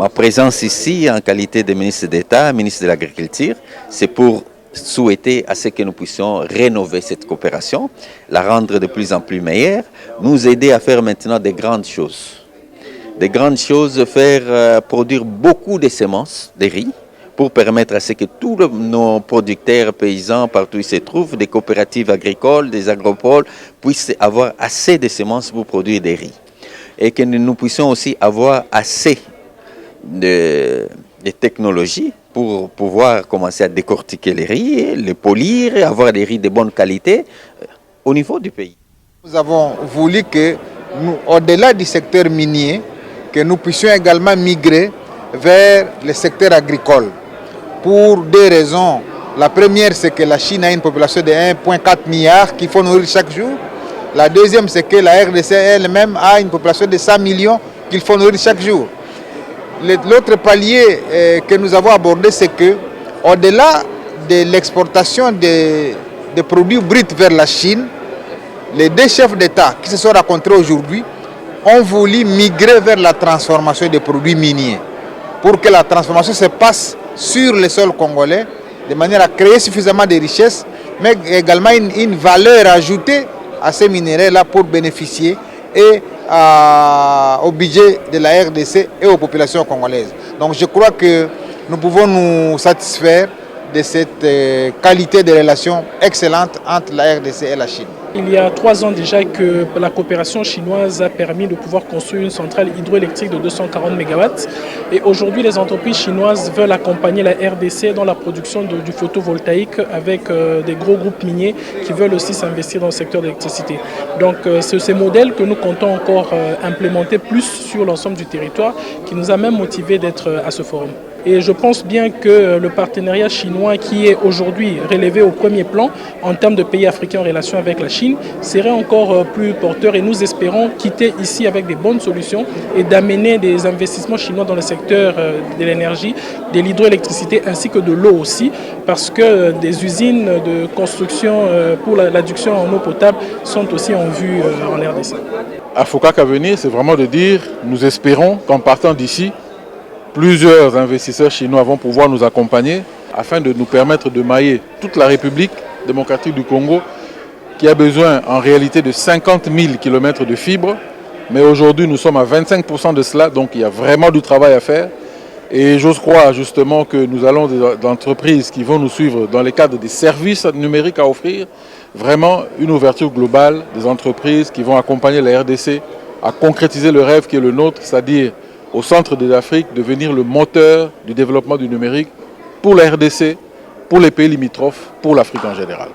Ma présence ici en qualité de ministre d'État, ministre de l'Agriculture, c'est pour souhaiter à ce que nous puissions rénover cette coopération, la rendre de plus en plus meilleure, nous aider à faire maintenant des grandes choses. Des grandes choses, faire produire beaucoup de semences, de riz, pour permettre à ce que tous nos producteurs paysans, partout où ils se trouvent, des coopératives agricoles, des agropoles, puissent avoir assez de semences pour produire des riz. Et que nous puissions aussi avoir assez de technologies pour pouvoir commencer à décortiquer les riz, les polir, avoir des riz de bonne qualité au niveau du pays. Nous avons voulu que, au-delà du secteur minier, que nous puissions également migrer vers le secteur agricole. Pour deux raisons. La première, c'est que la Chine a une population de 1,4 milliard qu'il faut nourrir chaque jour. La deuxième, c'est que la RDC elle-même a une population de 100 millions qu'il faut nourrir chaque jour. L'autre palier que nous avons abordé, c'est que, au-delà de l'exportation des produits bruts vers la Chine, les deux chefs d'État qui se sont rencontrés aujourd'hui ont voulu migrer vers la transformation des produits miniers pour que la transformation se passe sur le sol congolais de manière à créer suffisamment de richesses, mais également une valeur ajoutée à ces minéraux-là pour bénéficier et au budget de la RDC et aux populations congolaises. Donc je crois que nous pouvons nous satisfaire de cette qualité de relations excellente entre la RDC et la Chine. Il y a 3 ans déjà que la coopération chinoise a permis de pouvoir construire une centrale hydroélectrique de 240 MW. Et aujourd'hui, les entreprises chinoises veulent accompagner la RDC dans la production du photovoltaïque avec des gros groupes miniers qui veulent aussi s'investir dans le secteur de l'électricité. Donc c'est ces modèles que nous comptons encore implémenter plus sur l'ensemble du territoire qui nous a même motivés d'être à ce forum. Et je pense bien que le partenariat chinois qui est aujourd'hui relevé au premier plan en termes de pays africains en relation avec la Chine serait encore plus porteur et nous espérons quitter ici avec des bonnes solutions et d'amener des investissements chinois dans le secteur de l'énergie, de l'hydroélectricité ainsi que de l'eau aussi parce que des usines de construction pour l'adduction en eau potable sont aussi en vue en RDC. À FOCAC à venir, c'est vraiment de dire, nous espérons qu'en partant d'ici, plusieurs investisseurs chinois vont pouvoir nous accompagner afin de nous permettre de mailler toute la République démocratique du Congo qui a besoin en réalité de 50 000 km de fibres. Mais aujourd'hui, nous sommes à 25% de cela, donc il y a vraiment du travail à faire. Et j'ose croire justement que nous allons des entreprises qui vont nous suivre dans le cadre des services numériques à offrir, vraiment une ouverture globale des entreprises qui vont accompagner la RDC à concrétiser le rêve qui est le nôtre, c'est-à-dire au centre de l'Afrique, devenir le moteur du développement du numérique pour la RDC, pour les pays limitrophes, pour l'Afrique en général.